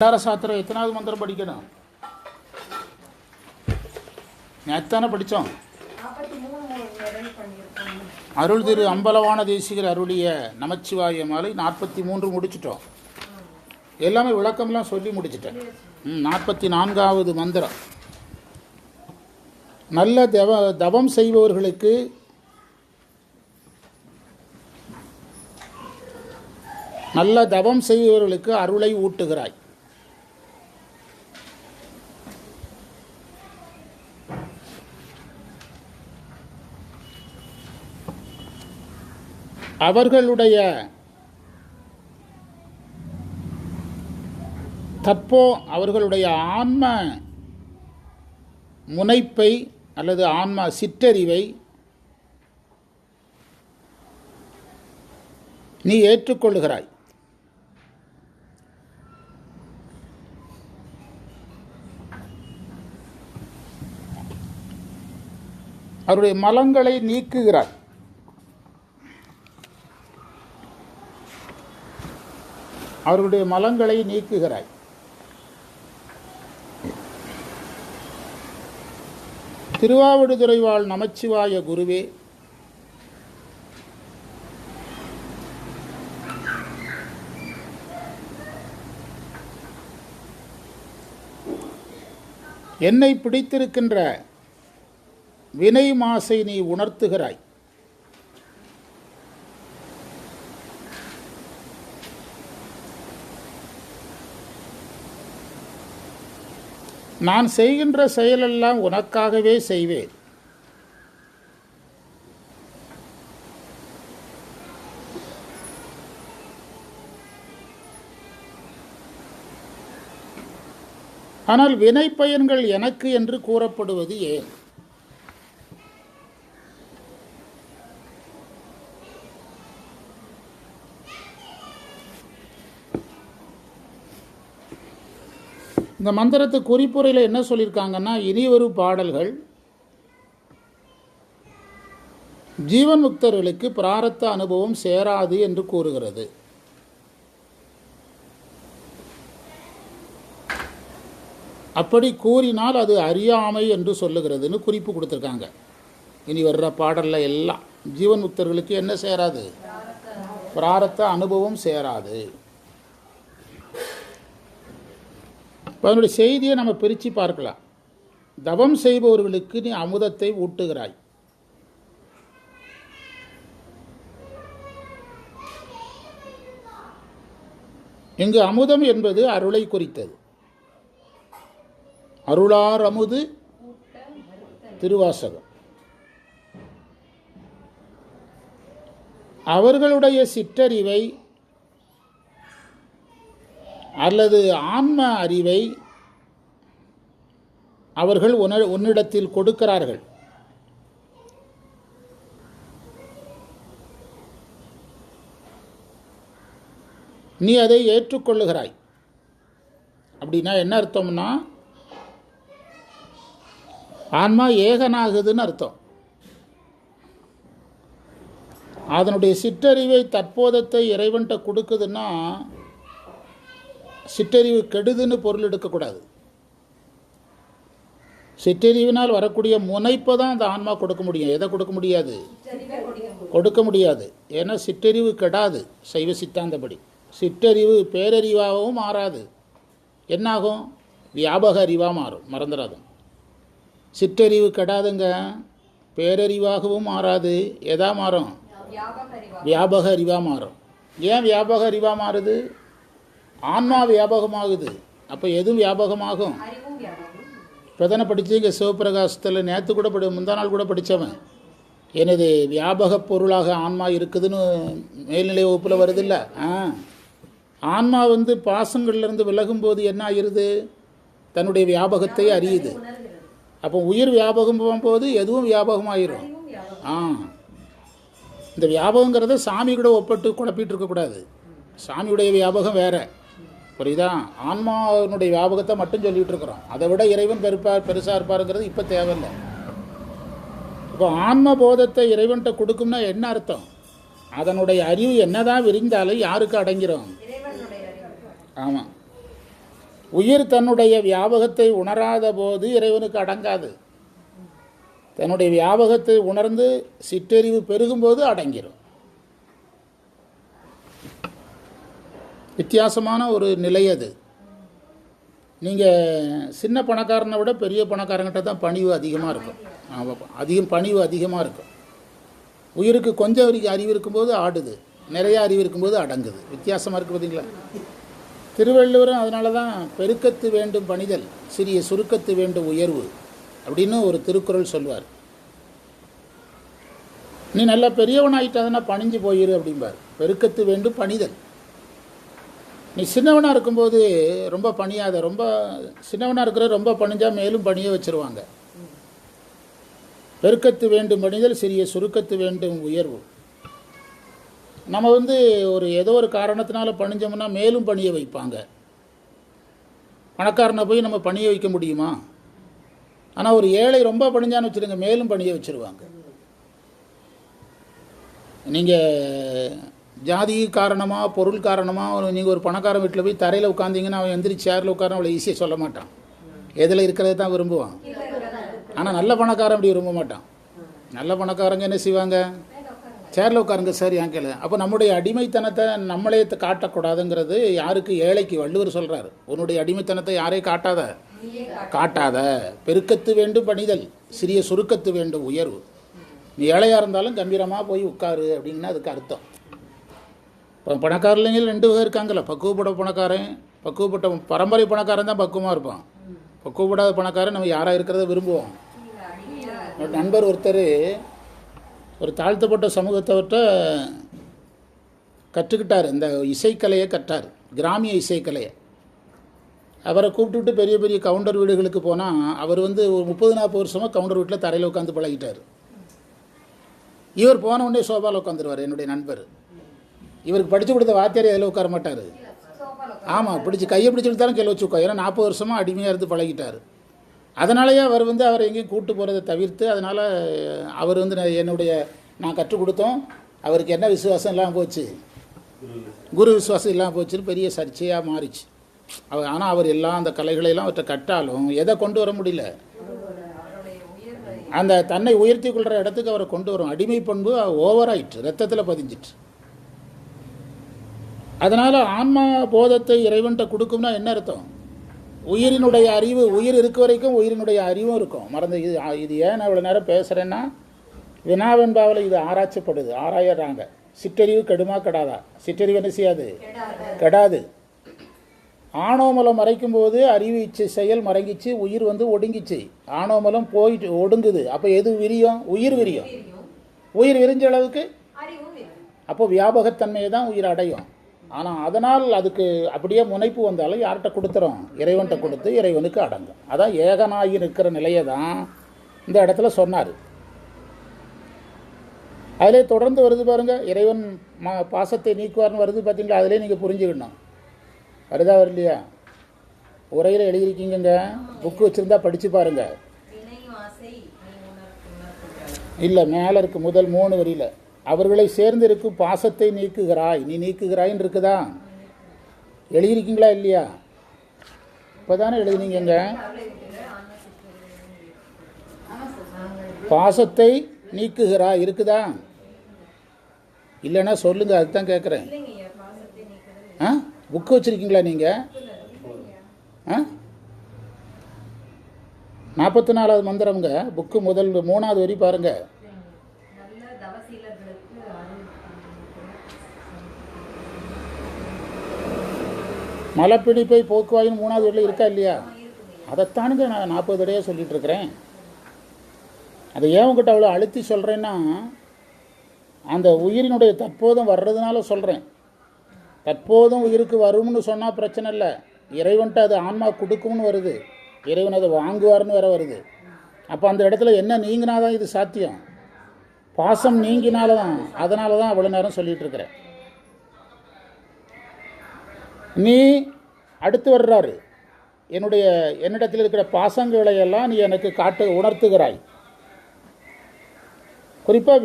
சாத்திரம் எத்தனாவது மந்திரம் படிக்கணும்? எத்தனை படித்தோம்? அருள் திரு அம்பலவான தேசிகர் அருளிய நமச்சிவாய மாலை 43 முடிச்சிட்டோம். எல்லாமே விளக்கம்லாம் சொல்லி முடிச்சிட்டேன். 44வது மந்திரம். நல்ல தவம் செய்பவர்களுக்கு அருளை ஊட்டுகிறாய். அவர்களுடைய ஆன்ம முனைப்பை அல்லது ஆன்ம சிற்றறிவை நீ ஏற்றுக்கொள்கிறாய். அவருடைய மலங்களை நீக்குகிறாய். அவர்களுடைய மலங்களை நீக்குகிறாய். திருவாவடுதுறை வாழ் நமச்சிவாய குருவே, என்னை பிடித்திருக்கின்ற வினை மாசை நீ உணர்த்துகிறாய். நான் செய்கின்ற செயலெல்லாம் உனக்காகவே செய்வேன். ஆனால் வினை பயன்கள் எனக்கு என்று கூறப்படுவது ஏன்? இந்த மந்திரத்து குறிப்புரையில் என்ன சொல்லியிருக்காங்கன்னா, இனி வரும் பாடல்கள் ஜீவன் முக்தர்களுக்கு பிராரத்த அனுபவம் சேராது என்று கூறுகிறது. அப்படி கூறினால் அது அறியாமை என்று சொல்லுகிறதுன்னு குறிப்பு கொடுத்துருக்காங்க. இனி வர்ற பாடலில் எல்லாம் ஜீவன் முக்தர்களுக்கு என்ன சேராது? பிராரத்த அனுபவம் சேராது. அதனுடைய செய்தியை நம்ம பிரித்து பார்க்கலாம். தவம் செய்பவர்களுக்கு நீ அமுதத்தை ஊட்டுகிறாய். இங்கு அமுதம் என்பது அருளை குறித்தது. அருளார் அமுது திருவாசகம். அவர்களுடைய சிற்றறிவை அல்லது ஆன்ம அறிவை அவர்கள் உன்னிடத்தில் கொடுக்கிறார்கள். நீ அதை ஏற்றுக்கொள்ளுகிறாய். அப்படின்னா என்ன அர்த்தம்னா, ஆன்மா ஏகனாகுதுன்னு அர்த்தம். அதனுடைய சிற்றறிவை தற்போதத்தை இறைவன்கிட்ட கொடுக்குதுன்னா சிற்றறிவு கெடுதுன்னு பொருள் எடுக்கக்கூடாது. சிற்றறிவினால் வரக்கூடிய முனைப்பை தான் அந்த ஆன்மா கொடுக்க முடியும். எதை கொடுக்க முடியாது? கொடுக்க முடியாது. ஏன்னா சிற்றறிவு கெடாது. சைவ சித்தாந்தப்படி சிற்றறிவு பேரறிவாகவும் மாறாது. என்னாகும்? வியாபக அறிவாக மாறும். மறந்துடாதும். சிற்றறிவு கெடாதுங்க. பேரறிவாகவும் மாறாது. எதா மாறும்? வியாபக அறிவாக மாறும். ஏன் வியாபக அறிவாக மாறுது? ஆன்மா வியாபகமாகுது. அப்போ எதுவும் வியாபகமாகும். இப்போ தானே படித்து இங்கே சிவபிரகாசத்தில் நேற்று கூட முந்தா நாள் கூட படித்தவன், எனது வியாபக பொருளாக ஆன்மா இருக்குதுன்னு மேல்நிலை வகுப்பில் வருதில்ல. ஆன்மா பாசங்கள்லேருந்து விலகும்போது என்ன ஆகிருது? தன்னுடைய வியாபகத்தை அறியுது. அப்போ உயிர் வியாபகம் போகும்போது எதுவும் வியாபகமாகிரும். இந்த வியாபகங்கிறத சாமி கூட ஒப்பிட்டு குழப்பிட்டு இருக்கக்கூடாது. சாமியுடைய வியாபகம் வேறு, புரியுதா? ஆன்மாவினுடைய வியாபகத்தை மட்டும் சொல்லிகிட்டு இருக்கிறோம். அதை விட இறைவன் பெருசாக இருப்பாருங்கிறது இப்போ தேவையில்லை. இப்போ ஆன்ம போதத்தை இறைவன்கிட்ட கொடுக்கும்னா என்ன அர்த்தம்? அதனுடைய அறிவு என்னதான் விரிந்தாலும் யாருக்கு அடங்கிறோம்? ஆமாம். உயிர் தன்னுடைய வியாபகத்தை உணராத போது இறைவனுக்கு அடங்காது. தன்னுடைய வியாபகத்தை உணர்ந்து சிற்றறிவு பெருகும்போது அடங்கிடும். வித்தியாசமான ஒரு நிலை அது. நீங்கள் சின்ன பணக்காரனை விட பெரிய பணக்காரங்கிட்ட தான் பணிவு அதிகமாக இருக்கும். பணிவு அதிகமாக இருக்கும். உயிருக்கு கொஞ்சம் அறிவு இருக்கும்போது ஆடுது, நிறைய அறிவு இருக்கும்போது அடங்குது. வித்தியாசமாக இருக்குது பார்த்தீங்களா? திருவள்ளுவரும் அதனால தான் பெருக்கத்து வேண்டும் பணிதல், சிறிய சுருக்கத்து வேண்டும் உயர்வு அப்படின்னு ஒரு திருக்குறள் சொல்வார். நீ நல்லா பெரியவனாயிட்டாதுன்னா பணிஞ்சு போயிரு அப்படிம்பார். பெருக்கத்து வேண்டும் பணிதல். நீ சின்னவனாக இருக்கும்போது ரொம்ப பணியாத, ரொம்ப சின்னவனாக இருக்கிற ரொம்ப பணிஞ்சால் மேலும் பணிய வச்சுருவாங்க. பெருக்கத்து வேண்டும் பணிதல், சிறிய சுருக்கத்து வேண்டும் உயர்வு. நம்ம ஒரு ஏதோ ஒரு காரணத்தினால பணிஞ்சோம்னா மேலும் பணிய வைப்பாங்க. பணக்காரனை போய் நம்ம பணிய வைக்க முடியுமா? ஆனால் ஒரு ஏழை ரொம்ப பணிஞ்சான்னு வச்சுருங்க, மேலும் பணிய வச்சுருவாங்க. நீங்கள் ஜாதி காரணமாக பொருள் காரணமாக நீங்கள் ஒரு பணக்காரன் வீட்டில் போய் தரையில் உட்காந்திங்கன்னா அவன் எந்திரி சேரில் உட்கார அவ்வளோ ஈஸியாக சொல்ல மாட்டான். எதில் இருக்கிறத தான் விரும்புவான். ஆனால் நல்ல பணக்காரன் அப்படி விரும்ப மாட்டான். நல்ல பணக்காரங்க என்ன செய்வாங்க? சேரில் உட்காருங்க சார் என் கேளு. அப்போ நம்முடைய அடிமைத்தனத்தை நம்மளே காட்டக்கூடாதுங்கிறது யாருக்கு? ஏழைக்கு. வள்ளுவர் சொல்கிறார், உன்னுடைய அடிமைத்தனத்தை யாரே காட்டாத. பெருக்கத்து வேண்டும் பணிதல், சிறிய சுருக்கத்து வேண்டும் உயர்வு. நீ ஏழையாக இருந்தாலும் கம்பீரமாக போய் உட்காரு அப்படின்னா அதுக்கு அர்த்தம். இப்போ பணக்காரங்க ரெண்டு வகை இருக்காங்கல்ல. பக்குவப்பட்ட பணக்காரன், பக்குவப்பட்ட பரம்பரை பணக்காரன் தான் பக்குவமாக இருப்பான். பக்குவப்படாத பணக்காரன் நம்ம யாராக இருக்கிறத விரும்புவோம். நண்பர் ஒருத்தர் ஒரு தாழ்த்தப்பட்ட சமூகத்தவர்கிட்ட கற்றுக்கிட்டார், இந்த இசைக்கலையை கற்றார், கிராமிய இசைக்கலையை. அவரை கூப்பிட்டுட்டு பெரிய பெரிய கவுண்டர் வீடுகளுக்கு போனால் அவர் ஒரு 30-40 வருஷமாக கவுண்டர் வீட்டில் தரையில் உட்காந்து பழகிட்டார். இவர் போன உடனே சோபாவில் உட்காந்துருவார். என்னுடைய நண்பர் இவருக்கு படித்து கொடுத்த வாத்தியார் அதில் உட்கார மாட்டார். ஆமாம், கையை பிடிச்சி கொடுத்தாலும் கீழே வச்சு உட்கார். ஏன்னா 40 வருஷமாக அடிமையாக இருந்து பழகிட்டார். அதனாலேயே அவர் அவர் எங்கேயும் கூப்பிட்டு போகிறத தவிர்த்து, அதனால் அவர் நான் கற்றுக் கொடுத்தோம், அவருக்கு என்ன விசுவாசம் இல்லாமல் போச்சு, குரு விசுவாசம் இல்லாமல் போச்சுன்னு பெரிய சர்ச்சையாக மாறிச்சு. ஆனால் அவர் எல்லாம் அந்த கலைகளையெல்லாம் அவர்கிட்ட கட்டாலும் எதை கொண்டு வர முடியல. அந்த தன்னை உயர்த்தி கொள்கிற இடத்துக்கு அவரை கொண்டு வரும் அடிமை பண்பு ஓவராயிட்டு, ரத்தத்தில் பதிஞ்சிட்டு. அதனால் ஆன்மா போதத்தை இறைவன்கிட்ட கொடுக்கும்னா என்ன அர்த்தம்? உயிரினுடைய அறிவு, உயிர் இருக்க வரைக்கும் உயிரினுடைய அறிவும் இருக்கும். இது ஏன் நான் இவ்வளோ நேரம் பேசுகிறேன்னா, வினாவென்பாவில் இது ஆராய்ச்சப்படுது, ஆராயறாங்க. சிற்றறிவு கெடுமா கெடாதா? சிற்றறிவு என்ன செய்யாது? கெடாது. ஆணவமலம் மறைக்கும் போது அறிவு இச்சை செயல் மறைங்கிச்சு, உயிர் ஒடுங்கிச்சு. ஆணவமலம் போயிட்டு ஒடுங்குது. அப்போ எது விரியும்? உயிர் விரியும். உயிர் விரிஞ்ச அளவுக்கு அப்போ வியாபகத்தன்மையை தான் உயிர் அடையும். ஆனால் அதனால் அதுக்கு அப்படியே முனைப்பு வந்தாலும் யார்கிட்ட கொடுத்துறோம்? இறைவன்கிட்ட கொடுத்து இறைவனுக்கு அடங்கும். அதான் ஏகனாகி இருக்கிற நிலையை தான் இந்த இடத்துல சொன்னார். அதிலே தொடர்ந்து வருது பாருங்கள், இறைவன் பாசத்தை நீக்குவார்னு வருது பார்த்தீங்களா? அதிலே நீங்கள் புரிஞ்சுக்கணும். வருதா வரலையா? உரையில் எழுதியிருக்கீங்க, புக்கு வச்சுருந்தா படித்து பாருங்கள். இல்லை, மேலே இருக்குது முதல் 3 வரியில், அவர்களை சேர்ந்து இருக்கும் பாசத்தை நீக்குகிறாய், நீ நீக்குகிறாயின்னு இருக்குதா? எழுதியிருக்கீங்களா இல்லையா? இப்போ தானே எழுதினீங்க. பாசத்தை நீக்குகிறாய் இருக்குதா? இல்லைன்னா சொல்லுங்க, அதுதான் கேட்குறேன். புக்கு வச்சுருக்கீங்களா நீங்கள்? 44வது மந்திரம்ங்க, புக்கு முதல் 3வது வரி பாருங்கள். மலப்பிடிப்பை போக்குவாயின்னு 3வது வரியில் இருக்கா இல்லையா? அதைத்தானுங்க நான் 40 தடையாக சொல்லிகிட்டு இருக்கிறேன். அதை ஏன் உங்கள்கிட்ட அவ்வளோ அழுத்தி சொல்கிறேன்னா, அந்த உயிரினுடைய தற்போதும் வர்றதுனால சொல்கிறேன். தற்போதும் உயிருக்கு வரும்னு சொன்னால் பிரச்சனை இல்லை. இறைவன்ட்டு அது ஆன்மா கொடுக்கும்னு வருது, இறைவன் அதை வாங்குவார்னு வேற வருது. அப்போ அந்த இடத்துல என்ன நீங்கினாதான் இது சாத்தியம்? பாசம் நீங்கினால்தான். அதனால தான் அவ்வளோ நேரம் சொல்லிகிட்டு இருக்கிறேன். நீ அடுத்து வர்றாரு, என்னிடத்தில் இருக்கிற பாசங்களையெல்லாம் நீ எனக்கு உணர்த்துகிறாய். குறிப்பாக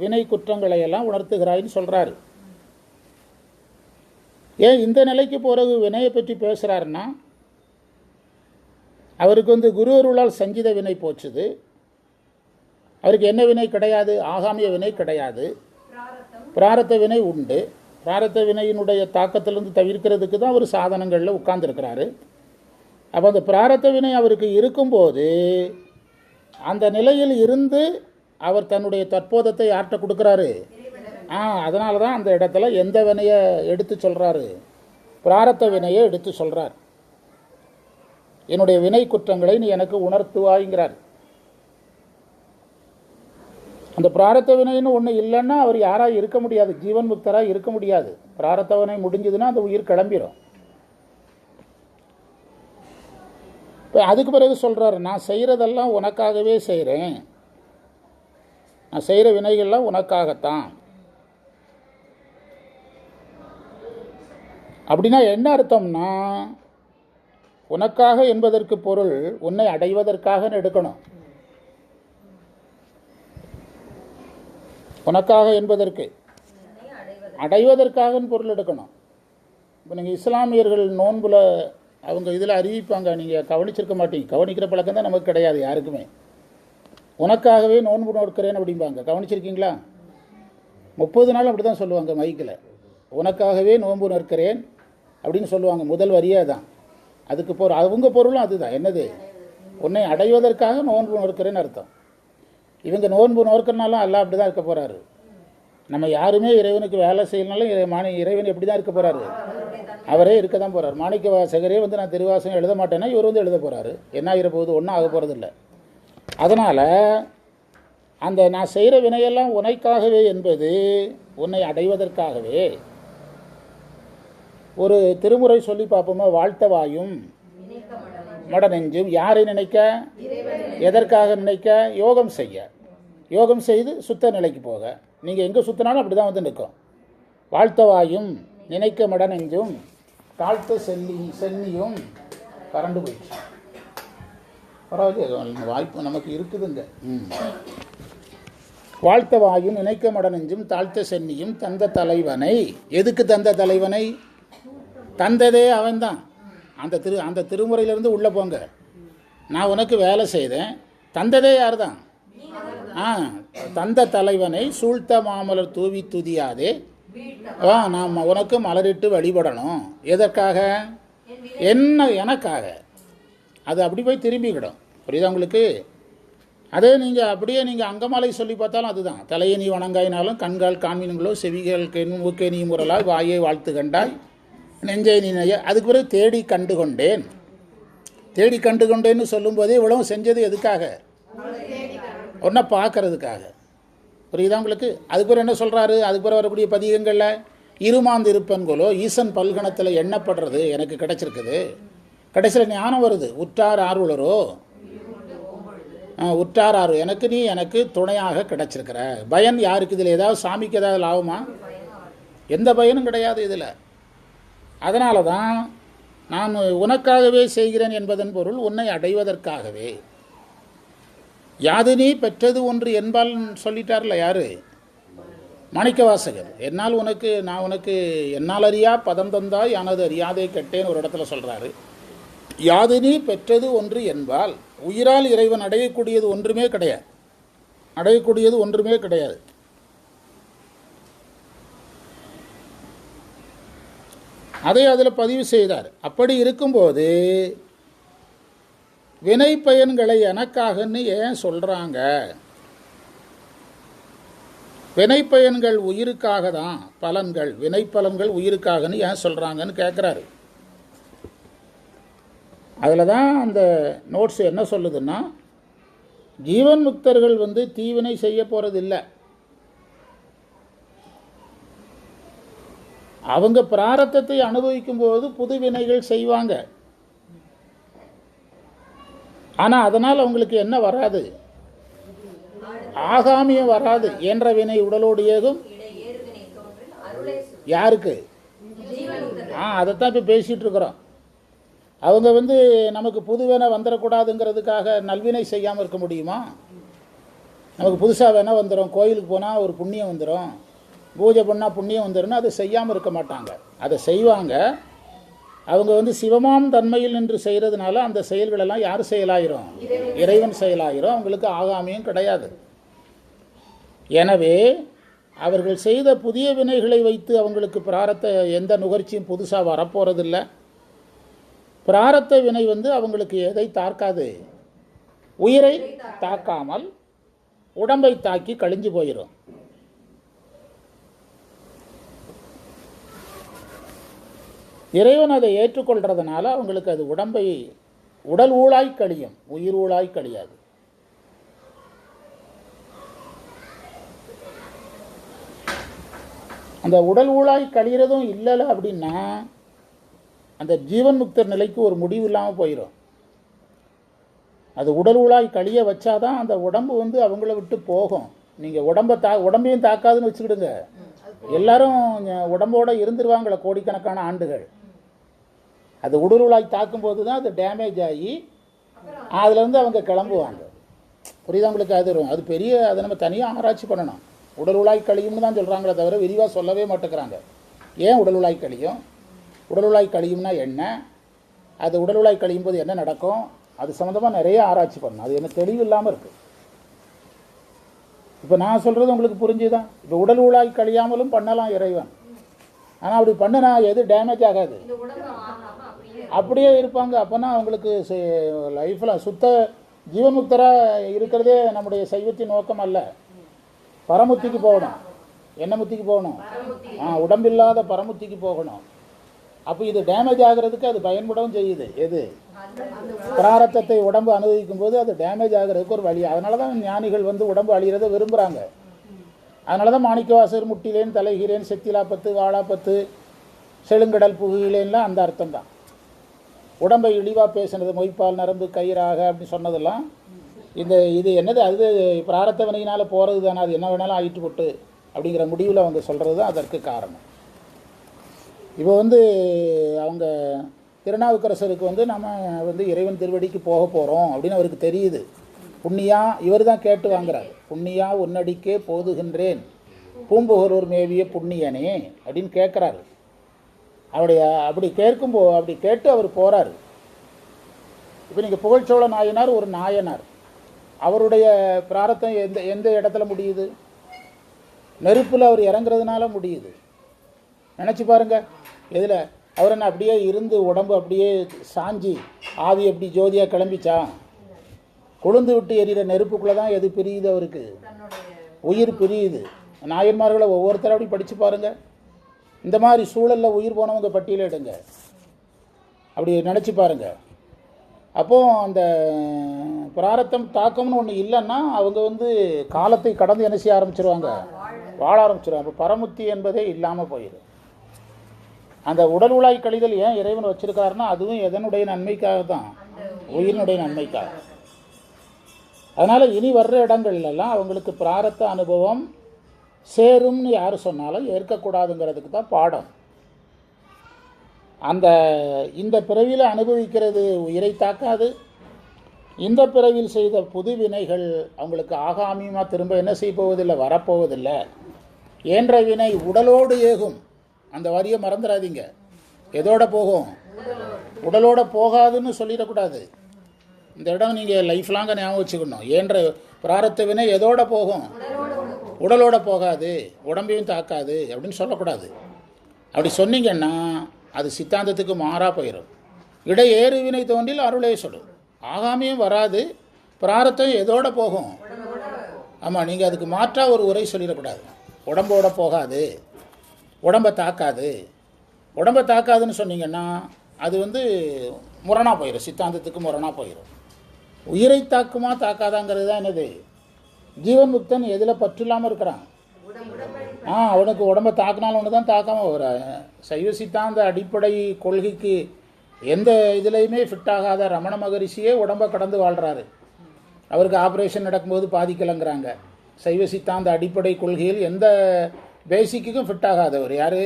வினை குற்றங்களையெல்லாம் உணர்த்துகிறாயின்னு சொல்கிறாரு. ஏன் இந்த நிலைக்கு பிறகு வினையை பற்றி பேசுகிறாருன்னா, அவருக்கு வந்து குரு அருளால் சஞ்சித வினை போச்சுது. அவருக்கு என்ன வினை கிடையாது? ஆகாமிய வினை கிடையாது. பிராரத்த வினை உண்டு. பிராரத்த வினையினுடைய தாக்கத்திலிருந்து தவிர்க்கிறதுக்கு தான் அவர் சாதனங்களில் உட்கார்ந்துருக்கிறாரு. அப்போ அந்த பிராரத்த வினை அவருக்கு இருக்கும்போது அந்த நிலையில் இருந்து அவர் தன்னுடைய தற்போதத்தை யார்கிட்ட கொடுக்குறாரு? அதனால தான் அந்த இடத்துல எந்த வினையை எடுத்து சொல்கிறாரு? பிராரத்த வினையை எடுத்து சொல்கிறார். என்னுடைய வினை குற்றங்களை நீ எனக்கு உணர்த்துவாய்ங்கிறார். அந்த பிராரத்த வினைன்னு ஒன்று இல்லைன்னா அவர் யாராக இருக்க முடியாது, ஜீவன் முக்தராக இருக்க முடியாது. பிராரத்த வினை முடிஞ்சதுன்னா அந்த உயிர் கிளம்பிடும். இப்போ அதுக்கு பிறகு சொல்கிறார், நான் செய்கிறதெல்லாம் உனக்காகவே செய்கிறேன், நான் செய்கிற வினைகள்லாம் உனக்காகத்தான். அப்படின்னா என்ன அர்த்தம்னா, உனக்காக என்பதற்கு பொருள் உன்னை அடைவதற்காக எடுக்கணும். உனக்காக என்பதற்கு அடைவதற்காக பொருள் எடுக்கணும். இப்போ நீங்கள் இஸ்லாமியர்கள் நோன்புல அவங்க இதில் அறிவிப்பாங்க, நீங்கள் கவனிச்சிருக்க மாட்டீங்க. கவனிக்கிற பழக்கம் தான் நமக்கு கிடையாது யாருக்குமே. உனக்காகவே நோன்பு நோக்கிறேன் அப்படிம்பாங்க, கவனிச்சிருக்கீங்களா? 30 நாள் அப்படி தான் சொல்லுவாங்க மைக்கில், உனக்காகவே நோன்பு நோக்கிறேன் அப்படின்னு சொல்லுவாங்க. முதல் வரியே தான். அதுக்கு அவங்க பொருளும் அதுதான். என்னது? உன்னை அடைவதற்காக நோன்பு நோக்கிறேன்னு அர்த்தம். இவங்க நோன்பு நோக்கிறனாலும் அல்ல அப்படி தான் இருக்க போகிறாரு. நம்ம யாருமே இறைவனுக்கு வேலை செய்யலனாலும் இறைவன் எப்படி தான் இருக்க போகிறாரு? அவரே இருக்க தான் போகிறார். மாணிக்க வாசகரே வந்து நான் திருவாசகம் எழுத மாட்டேன்னா இவர் வந்து எழுத போகிறாரு. என்ன ஆகிற போகுது? ஒன்றும் ஆக போகிறது இல்லை. அதனால் அந்த நான் செய்கிற வினையெல்லாம் உனக்காகவே என்பது உன்னை அடைவதற்காகவே. ஒரு திருமுறை சொல்லி பார்ப்போமா? வாழ்த்தவாயும் மடநெஞ்சும். யாரை நினைக்க? எதற்காக நினைக்க? யோகம் செய்ய. யோகம் செய்து சுத்த நிலைக்கு போக. நீங்கள் எங்கே சுற்றினாலும் அப்படி தான் வந்து நிற்கும். வாழ்த்தவாயும் நினைக்க மடநெஞ்சும் தாழ்த்த சென்னியும் கரண்டு போயிடுச்சு. பரவாயில்ல, வாய்ப்பு நமக்கு இருக்குதுங்க. வாழ்த்தவாயும் நினைக்க மடநெஞ்சும் தாழ்த்த சென்னியும் தந்த தலைவனை. எதுக்கு தந்த தலைவனை? தந்ததே அவன்தான். அந்த திருமுறையிலிருந்து உள்ளே போங்க. நான் உனக்கு வேலை செய்தேன், தந்ததே யார் தான்? தந்த தலைவனை சூழ்த்த மாமலர் தூவி துதியாதே, நாம் உனக்கு மலரிட்டு வழிபடணும். எதற்காக? எனக்காக. அது அப்படி போய் திரும்பிக்கிடும். புரியுதா உங்களுக்கு? அதே நீங்கள் அங்கமாலை சொல்லி பார்த்தாலும் அதுதான். தலையை நீ வணங்காயினாலும் கண்கால் காண்மின்களோ செவிகள் மூக்கே நீ முரலாய் வாயை வாழ்த்து கண்டாய் நெஞ்சை நீ நெய்ய. அதுக்கு பிறகு தேடி கண்டு கொண்டேன். தேடி கண்டு கொண்டேன்னு சொல்லும்போதே இவ்வளவு செஞ்சது எதுக்காக? ஒன்றை பார்க்கறதுக்காக. புரியுதா உங்களுக்கு? அதுக்கு பிறகு என்ன சொல்கிறாரு? அதுக்கு பிறகு வரக்கூடிய பதிகங்களில் இருமாந்து இருப்பன்களோ ஈசன் பல்கணத்தில் எண்ணப்படுறது எனக்கு கிடைச்சிருக்குது. கடைசியில் ஞானம் வருது. உற்றார் ஆர்வலரோ உற்றார் ஆர்வ எனக்கு துணையாக கிடைச்சிருக்கிற. பயன் யாருக்கு? இதில் ஏதாவது சாமிக்கு ஏதாவது லாபமா? எந்த பயனும் கிடையாது இதில். அதனால தான் நான் உனக்காகவே செய்கிறேன் என்பதன் பொருள் உன்னை அடைவதற்காகவே. யாது நீ பெற்றது ஒன்று என்பால் சொல்லிட்டார்ல யாரு? மாணிக்க வாசகர். நான் உனக்கு என்னால் அறியா பதம் தந்தாய் எனது அறியாதை கெட்டேன்னு ஒரு இடத்துல சொல்கிறாரு. யாது நீ பெற்றது ஒன்று என்பால் உயிரால் இறைவன் அடையக்கூடியது ஒன்றுமே கிடையாது. அதை அதில் பதிவு செய்தார். அப்படி இருக்கும்போது வினை பயன்களை எனக்காகன்னு ஏன் சொல்கிறாங்க? வினை பயன்கள் உயிருக்காக தான், பலன்கள் வினை பலன்கள் உயிருக்காகன்னு ஏன் சொல்கிறாங்கன்னு கேட்குறாரு. அதில் தான் அந்த நோட்ஸ் என்ன சொல்லுதுன்னா, ஜீவன் முக்தர்கள் வந்து தீவினை செய்ய போகிறது இல்லை. அவங்க பிராரத்தத்தை அனுபவிக்கும் போது புது வினைகள் செய்வாங்க. ஆனால் அதனால் அவங்களுக்கு என்ன வராது? ஆகாமியம் வராது. என்ற வினை உடலோடு ஏகும். யாருக்கு? அதைத்தான் இப்போ பேசிகிட்டு இருக்கிறோம். அவங்க வந்து நமக்கு புது வினை வந்துடக்கூடாதுங்கிறதுக்காக நல்வினை செய்யாமல் இருக்க முடியுமா? நமக்கு புதுசாக வேணா வந்துடும். கோயிலுக்கு போனால் ஒரு புண்ணியம் வந்துடும், பூஜை பண்ணால் புண்ணியம் வந்துடும். அதை செய்யாமல் இருக்க மாட்டாங்க. அதை செய்வாங்க. அவங்க வந்து சிவமாம் தன்மையில் நின்று செய்கிறதுனால அந்த செயல்களெல்லாம் யார் செயலாயிரும்? இறைவன் செயலாயிரும். அவங்களுக்கு ஆகாமியும் கிடையாது. எனவே அவர்கள் செய்த புதிய வினைகளை வைத்து அவங்களுக்கு பிராரத்த எந்த நுகர்ச்சியும் புதுசாக வரப்போகிறதில்ல. பிராரத்த வினை வந்து அவங்களுக்கு எதை தாக்காது? உயிரை தாக்காமல் உடம்பை தாக்கி கழிஞ்சு போயிடும். இறைவன் அதை ஏற்றுக்கொள்றதுனால அவங்களுக்கு அது உடல் ஊழாய் கழியும், உயிர் ஊழாய் கழியாது. அந்த உடல் ஊழாய் கழிகிறதும் இல்லை அப்படின்னா அந்த ஜீவன் முக்தர் நிலைக்கு ஒரு முடிவு இல்லாமல் போயிடும். அது உடல் ஊழாய் கழிய வச்சாதான் அந்த உடம்பு வந்து அவங்கள விட்டு போகும். நீங்கள் உடம்பையும் தாக்காதுன்னு வச்சுக்கிடுங்க, எல்லாரும் உடம்போடு இருந்துருவாங்கள கோடிக்கணக்கான ஆண்டுகள். அது உடல் ஊழாய் தாக்கும்போது தான் அது டேமேஜ் ஆகி அதுலேருந்து அவங்க கிளம்புவாங்க. புரியுதா உங்களுக்கு? அது பெரிய, அதை நம்ம தனியாக ஆராய்ச்சி பண்ணணும். உடல் உழாய் கழியும்னு தான் சொல்கிறாங்களே தவிர விரிவாக சொல்லவே மாட்டேங்கிறாங்க. ஏன் உடல் உழாய் கழியும்? உடல் உழாய் கழியும்னா என்ன? அது உடல் உழாய் கழியும் போது என்ன நடக்கும்? அது சம்மந்தமாக நிறைய ஆராய்ச்சி பண்ணணும். அது என்ன தெளிவு இல்லாமல் இருக்குது. இப்போ நான் சொல்கிறது உங்களுக்கு புரிஞ்சுதான். இப்போ உடல் உழாய் கழியாமலும் பண்ணலாம் இறைவன். ஆனால் அப்படி பண்ணினா எது டேமேஜ் ஆகாது, அப்படியே இருப்பாங்க. அப்போனா அவங்களுக்கு லைஃப்பில் சுத்த ஜீவன்முக்தராக இருக்கிறதே நம்முடைய சைவத்தின் நோக்கம் அல்ல. பரமுத்திக்கு போகணும். என்ன முத்திக்கு போகணும்? உடம்பில்லாத பரமுத்திக்கு போகணும். அப்போ இது டேமேஜ் ஆகிறதுக்கு அது பயன்படவும் செய்யுது. எது? பிராரத்தத்தை உடம்பு அனுபவிக்கும் போது அது டேமேஜ் ஆகிறதுக்கு ஒரு வழி. அதனால தான் ஞானிகள் வந்து உடம்பு அழிகிறத விரும்புகிறாங்க. அதனால தான் மாணிக்கவாசர் முட்டிலேன் தலைகிறேன் செத்திலாப்பத்து வாழாப்பத்து செழுங்கடல் புகையிலேன்லாம் அந்த அர்த்தம் தான். உடம்பை இழிவாக பேசுனது, மொய்ப்பால் நரம்பு கயிறாக அப்படின்னு சொன்னதெல்லாம் இது என்னது? அது பிராரத்த வினையினால் போகிறது தானே, அது என்ன வேணாலும் ஆகிட்டு போட்டு அப்படிங்கிற முடிவில் அவங்க சொல்கிறது தான் அதற்கு காரணம். இப்போ வந்து அவங்க திருநாவுக்கரசருக்கு வந்து நம்ம வந்து இறைவன் திருவடிக்கு போக போகிறோம் அப்படின்னு அவருக்கு தெரியுது. புண்ணியா, இவர் தான் கேட்டு வாங்குறார். புண்ணியா உன்னடிக்கே போதுகின்றேன் பூம்புகரூர் மேவிய புண்ணியனே அப்படின்னு கேட்குறாரு. அப்படி கேட்டு அவர் போகிறாரு. இப்போ நீங்கள் புகழ்ச்சோழ நாயனார் ஒரு நாயனார், அவருடைய பிராரத்தம் எந்த இடத்துல முடியுது? நெருப்பில் அவர் இறங்குறதுனால முடியுது. நினச்சி பாருங்க. எதில்? அவர் என்ன அப்படியே இருந்து உடம்பு அப்படியே சாஞ்சி ஆவி அப்படி ஜோதியாக கிளம்பிச்சா? கொழுந்து விட்டு எரிகிற நெருப்புக்குள்ளே தான் எது பிரியுது? அவருக்கு உயிர் பிரியுது. நாயன்மார்களை ஒவ்வொருத்தரும் அப்படி படித்து பாருங்கள். இந்த மாதிரி சூழலில் உயிர் போனவங்க பட்டியலில் எடுங்க, அப்படி நினச்சி பாருங்கள். அப்போது அந்த பிராரத்தம் தாக்கம்னு ஒன்று இல்லைன்னா அவங்க வந்து காலத்தை கடந்து என்ன செய்ய ஆரம்பிச்சிருவாங்க? வாழ ஆரம்பிச்சிருவாங்க. அப்போ பரமுத்தி என்பதே இல்லாமல் போயிடும். அந்த உடல் உழாய் கழிதல் ஏன் இறைவன் வச்சிருக்காருன்னா அதுவும் எதனுடைய நன்மைக்காக தான்? உயிரினுடைய நன்மைக்காக. அதனால் இனி வர்ற இடங்கள்லாம் அவங்களுக்கு பிராரத்த அனுபவம் சேரும்னு யார் சொன்னாலும் ஏற்கக்கூடாதுங்கிறதுக்கு தான் பாடம். இந்த பிறவியில் அனுபவிக்கிறது உயிரை தாக்காது. இந்த பிறவியில் செய்த புது வினைகள் அவங்களுக்கு ஆகாமியமாக திரும்ப என்ன செய்ய போவதில்லை, வரப்போவதில்லை. ஏன்ற வினை உடலோடு ஏகும். அந்த வரியை மறந்துடாதீங்க. எதோட போகும்? உடலோட போகாதுன்னு சொல்லிடக்கூடாது. இந்த இடம் நீங்கள் லைஃப் லாங்க ஞாபகம் வச்சுக்கணும். ஏன்ற பிராரத்த வினை எதோட போகும்? உடலோட போகாது, உடம்பையும் தாக்காது அப்படின்னு சொல்லக்கூடாது. அப்படி சொன்னீங்கன்னா அது சித்தாந்தத்துக்கு மாறாக போயிடும். ஏறு வினை தோன்றில் அருளே சொல்லும். ஆகாமியும் வராது, பிராரத்தம் எதோட போகும்? ஆமாம், நீங்கள் அதுக்கு மாற்றாக ஒரு உரை சொல்லிடக்கூடாது. உடம்போட போகாது, உடம்பை தாக்காது. உடம்பை தாக்காதுன்னு சொன்னீங்கன்னா அது வந்து முரணாக போயிடும், சித்தாந்தத்துக்கு முரணாக போயிடும். உயிரை தாக்குமா தாக்காதாங்கிறது தான் என்னது? ஜீவன் முக்தன் எதில் பற்று இல்லாமல் இருக்கிறான்? அவனுக்கு உடம்பை தாக்கினாலும் ஒன்று தான் தாக்காமல் போகிற சைவ சித்தாந்த அடிப்படை கொள்கைக்கு எந்த இதுலேயுமே ஃபிட் ஆகாத ரமண மகரிஷியே உடம்பை கடந்து வாழ்கிறாரு. அவருக்கு ஆப்ரேஷன் நடக்கும்போது பாதிக்கலைங்கிறாங்க. சைவ சித்தாந்த அடிப்படை கொள்கையில் எந்த பேசிக்குக்கும் ஃபிட் ஆகாதவர் யார்?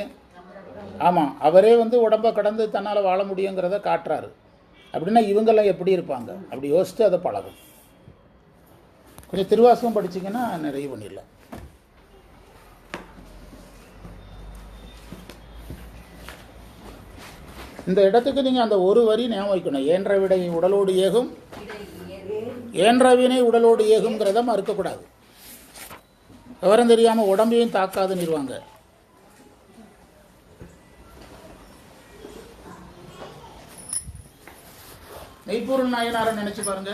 ஆமாம், அவரே வந்து உடம்பை கடந்து தன்னால் வாழ முடியுங்கிறத காட்டுறாரு. அப்படின்னா இவங்கெல்லாம் எப்படி இருப்பாங்க? அப்படி யோசித்து அதை பழகும். கொஞ்சம் திருவாசகம் படிச்சிங்கன்னா நிறைய பண்ணிடலாம். இந்த இடத்துக்கு நீங்கள் அந்த ஒரு வரி ஞாபகம் வைக்கணும். ஏன்ற விடை உடலோடு ஏகும், ஏன்றவினை உடலோடு ஏகுங்கிறத மறுக்கக்கூடாது. விவரம் தெரியாமல் உடம்பையும் தாக்காதுன்னு இருவாங்க. மெய்ப்பொருள் நாயனாரை நினைச்சு பாருங்க.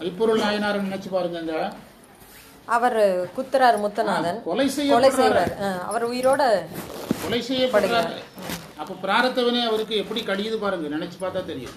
மெய்ப்பொருள் நாயனாரை நினைச்சு பாருங்க. அவர் குத்துறாரு முத்தநாதன், கொலை செய்யப்படுறாரு. அவர் உயிரோட கொலை செய்யப்படுறாரு. அப்ப பிராரத்த வினை அவருக்கு எப்படி கடியுது பாருங்க, நினைச்சு பார்த்தா தெரியும்.